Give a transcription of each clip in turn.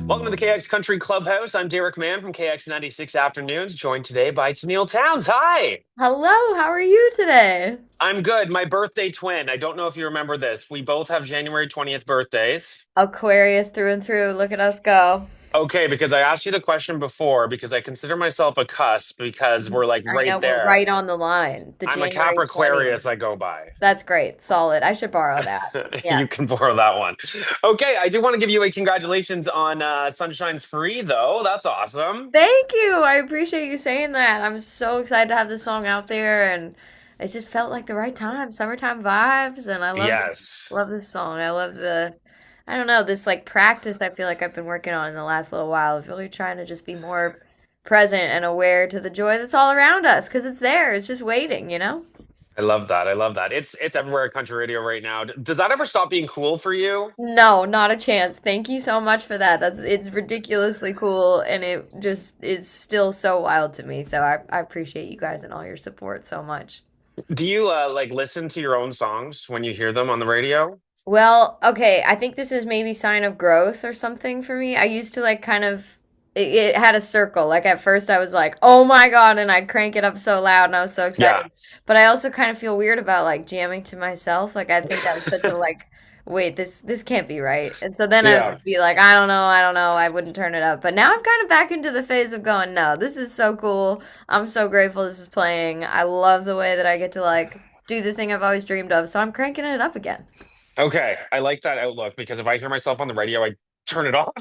Welcome to the KXCountry Clubhouse. I'm Derek Mann from KX96 Afternoons, joined today by Tenille Townes. Hi! Hello, how are you today? I'm good. My birthday twin. I don't know if you remember this. We both have January 20th birthdays. Aquarius through and through. Look at us go. Okay, because I asked you the question before, because I consider myself a cusp because we're like I know right we're there. right on the line. The I'm a January 20th. Capricornus, I go by. That's great. Solid. I should borrow that. Yeah. You can borrow that one. Okay, I do want to give you a congratulations on Sunshine's Free, though. That's awesome. Thank you. I appreciate you saying that. I'm so excited to have this song out there and it just felt like the right time. Summertime vibes and I Yes. love this song. I love the I don't know, this like practice I feel like I've been working on in the last little while of really trying to just be more present and aware to the joy that's all around us because it's there. It's just waiting, you know? I love that. I love that. It's everywhere at country radio right now. Does that ever stop being cool for you? No, not a chance. Thank you so much for that. It's ridiculously cool and it just is still so wild to me. So I appreciate you guys and all your support so much. Do you like listen to your own songs when you hear them on the radio? Well, okay, I think this is maybe sign of growth or something for me. I used to like kind of it had a circle. Like at first I was like, "Oh my God," and I'd crank it up so loud and I was so Yeah. excited. But I also kind of feel weird about like jamming to myself. Like I think that was such a like, wait, this can't be right. And so then I Yeah. would be like, I don't know. I wouldn't turn it up. But now I've kind of back into the phase of going, "No, this is so cool. I'm so grateful this is playing. I love the way that I get to like do the thing I've always dreamed of." So I'm cranking it up again. Okay. I like that outlook because if I hear myself on the radio, I turn it off.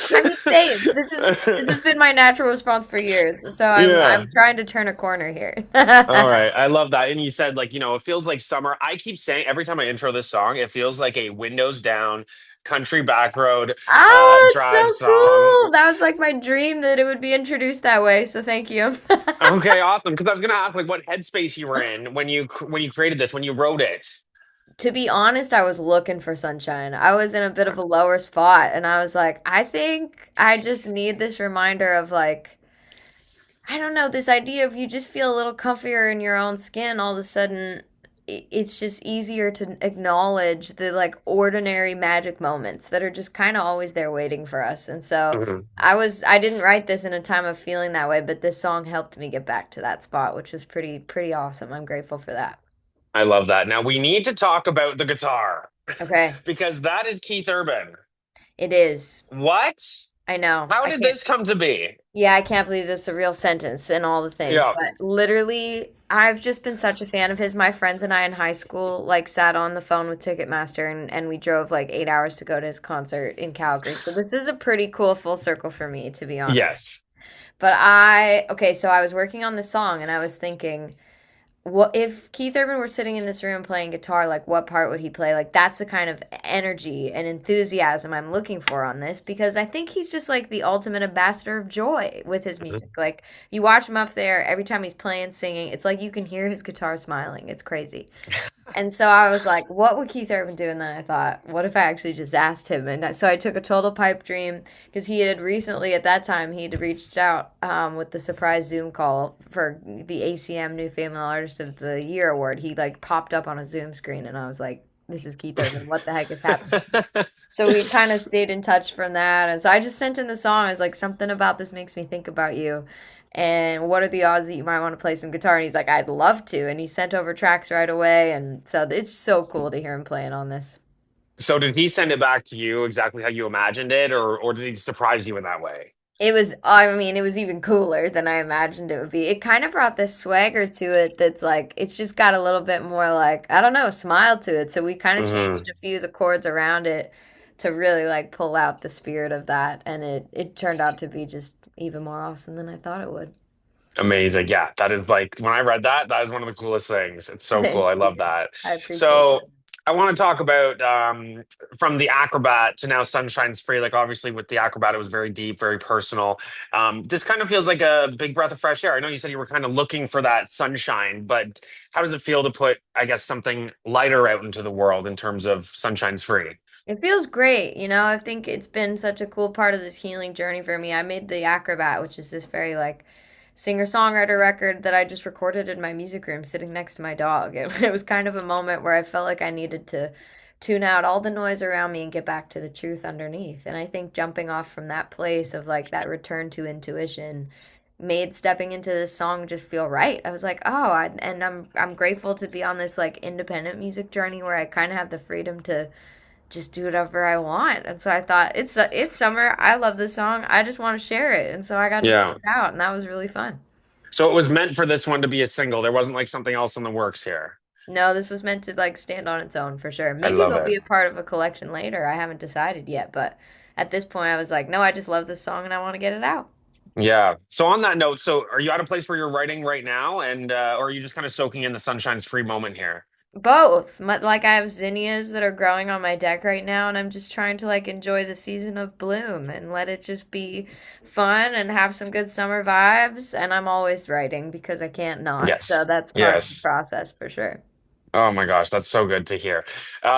I mean, same. This has been my natural response for years. So Yeah. I'm trying to turn a corner here. All right. I love that. And you said like, it feels like summer. I keep saying every time I intro this song, it feels like a windows down country back road Oh, it's drive so song. cool. That was like my dream that it would be introduced that way. So thank you. Okay, awesome. Because I was gonna ask like what headspace you were in when you created this, when you wrote it. To be honest, I was looking for sunshine. I was in a bit of a lower spot and I was like, I think I just need this reminder of like I don't know, this idea of you just feel a little comfier in your own skin all of a sudden it's just easier to acknowledge the like ordinary magic moments that are just kind of always there waiting for us. And so Mhm. I didn't write this in a time of feeling that way, but this song helped me get back to that spot, which was pretty awesome. I'm grateful for that. I love that. Now we need to talk about the guitar Okay. because that is Keith Urban. It is. What? I know. How I did can't this come to be? Yeah, I can't believe this is a real sentence and all the things, Yeah. but literally, I've just been such a fan of his. My friends and I in high school like sat on the phone with Ticketmaster and we drove like 8 hours to go to his concert in Calgary. So this is a pretty cool full circle for me, to be honest. Yes. But okay, so I was working on this song and I was thinking, what if Keith Urban were sitting in this room playing guitar, like what part would he play? Like that's the kind of energy and enthusiasm I'm looking for on this because I think he's just like the ultimate ambassador of joy with his music. Like you watch him up there every time he's playing, singing, it's like you can hear his guitar smiling. It's crazy. And so I was like, what would Keith Urban do? And then I thought, what if I actually just asked him? And so I took a total pipe dream because he had recently, at that time, he had reached out with the surprise Zoom call for the ACM New Female Artist of the Year award. He like popped up on a Zoom screen, and I was like, this is Keith Urban. What the heck is happening? So we kind of stayed in touch from that. And so I just sent in the song. I was like, something about this makes me think about you. And what are the odds that you might want to play some guitar? And he's like, I'd love to. And he sent over tracks right away. And so it's so cool to hear him playing on this. So did he send it back to you exactly how you imagined it, or did he surprise you in that way? I mean, it was even cooler than I imagined it would be. It kind of brought this swagger to it that's like, it's just got a little bit more like, I don't know, smile to it. So we kind of Hmm. changed a few of the chords around it to really like pull out the spirit of that. And it turned out to be just even more awesome than I thought it would. Amazing. Yeah, that is like when I read that, that is one of the coolest things. It's so cool. Thank I love you. that. I appreciate So that. I want to talk about from the acrobat to now Sunshine's Free. Like obviously with the acrobat, it was very deep, very personal. This kind of feels like a big breath of fresh air. I know you said you were kind of looking for that sunshine, but how does it feel to put, I guess, something lighter out into the world in terms of Sunshine's Free? It feels great, you know. I think it's been such a cool part of this healing journey for me. I made the Acrobat, which is this very like singer-songwriter record that I just recorded in my music room sitting next to my dog. It was kind of a moment where I felt like I needed to tune out all the noise around me and get back to the truth underneath. And I think jumping off from that place of like that return to intuition made stepping into this song just feel right. I was like, oh, and I'm grateful to be on this like independent music journey where I kind of have the freedom to just do whatever I want. And so I thought it's summer. I love this song. I just want to share it. And so I got to put Yeah. it out, and that was really fun. So it was meant for this one to be a single. There wasn't like something else in the works here. No, this was meant to like stand on its own for sure. I Maybe love it'll it. be a part of a collection later. I haven't decided yet, but at this point I was like, no, I just love this song and I want to get it out. Yeah. So on that note, so are you at a place where you're writing right now, and or are you just kind of soaking in the sunshine's free moment here? Both. Like I have zinnias that are growing on my deck right now, and I'm just trying to like enjoy the season of bloom and let it just be fun and have some good summer vibes. And I'm always writing because I can't not. So Yes. that's part of the Yes. process for sure. Oh my gosh, that's so good to hear.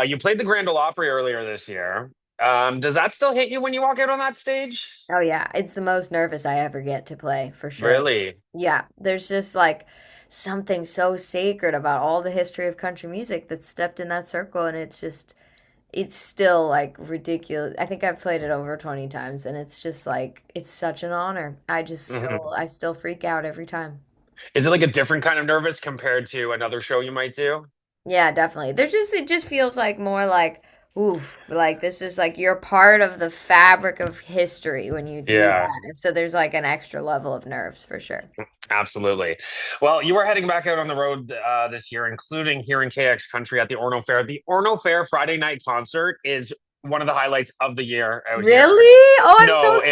You played the Grand Ole Opry earlier this year. Does that still hit you when you walk out on that stage? Oh yeah, it's the most nervous I ever get to play for sure. Really? Yeah, there's just like something so sacred about all the history of country music that's stepped in that circle, and it's still like ridiculous. I think I've played it over 20 times, and it's just like it's such an honor. Hmm. I still freak out every time. Is it like a different kind of nervous compared to another show you might do? Yeah, definitely. There's just it just feels like more like oof, like this is like you're part of the fabric of history when you do Yeah. that. And so there's like an extra level of nerves for sure. Absolutely. Well, you are heading back out on the road this year, including here in KXCountry at the Orono Fair. The Orono Fair Friday night concert is one of the highlights of the year out here. Really? Oh, I'm so No, it is. It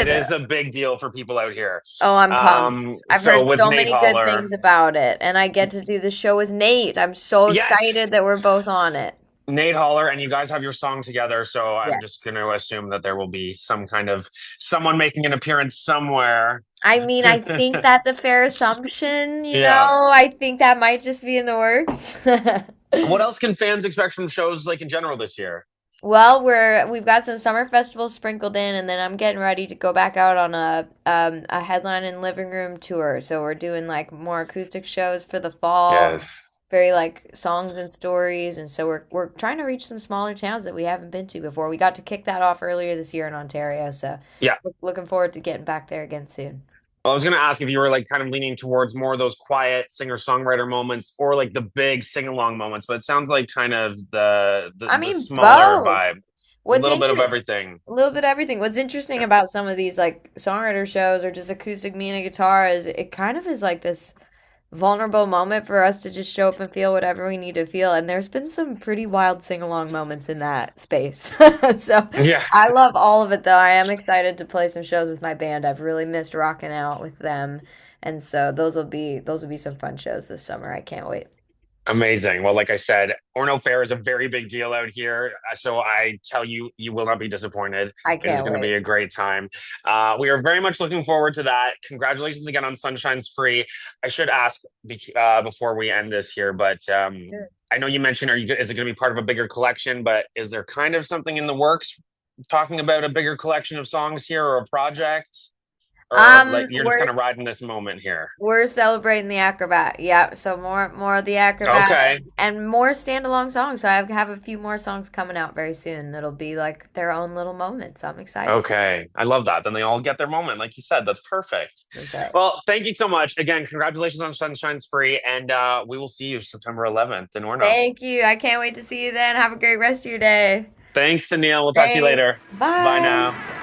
excited. is a big deal for people out here. Oh, I'm pumped. I've So heard with so Nate many good Holler, things about it, and I get to do the show with Nate. I'm so yes, excited that we're both on it. Nate Holler, and you guys have your song together. So I'm just Yes. going to assume that there will be some kind of someone making an appearance somewhere. I mean, I think that's a fair assumption, you Yeah. know? I think that might just be in the works. What else can fans expect from shows like in general this year? Well, we've got some summer festivals sprinkled in, and then I'm getting ready to go back out on a headline and living room tour. So we're doing like more acoustic shows for the fall, Yes. very like songs and stories, and so we're trying to reach some smaller towns that we haven't been to before. We got to kick that off earlier this year in Ontario, so Yeah. looking forward to getting back there again soon. Well, I was going to ask if you were like kind of leaning towards more of those quiet singer-songwriter moments or like the big sing-along moments, but it sounds like kind of I the mean, smaller both. vibe, a What's little bit of interesting? everything. A little bit of everything. What's interesting Yeah. about some of these like songwriter shows or just acoustic me and a guitar is it kind of is like this vulnerable moment for us to just show up and feel whatever we need to feel. And there's been some pretty wild sing along moments in that space. So Yeah. I love all of it though. I am excited to play some shows with my band. I've really missed rocking out with them. And so those will be some fun shows this summer. I can't wait. Amazing. Well, like I said, Orno Fair is a very big deal out here. So I tell you, you will not be disappointed. I It is can't going to wait. be a great time. We are very much looking forward to that. Congratulations again on Sunshine's Free. I should ask before we end this here, but I know you mentioned, is it going to be part of a bigger collection? But is there kind of something in the works talking about a bigger collection of songs here or a project? Or like you're just kind We're of riding this moment here? We're celebrating the Acrobat. Yeah, so more of the Acrobat Okay. and more standalone songs. So I have a few more songs coming out very soon that'll be like their own little moments. I'm excited. Okay. I love that. Then they all get their moment. Like you said, that's perfect. That's right. Well, thank you so much. Again, congratulations on Sunshine's Free. And we will see you September 11th in Orno. Thank you. I can't wait to see you then. Have a great rest of your day. Thanks, Tenille. We'll talk to you later. Thanks. Bye Bye. now.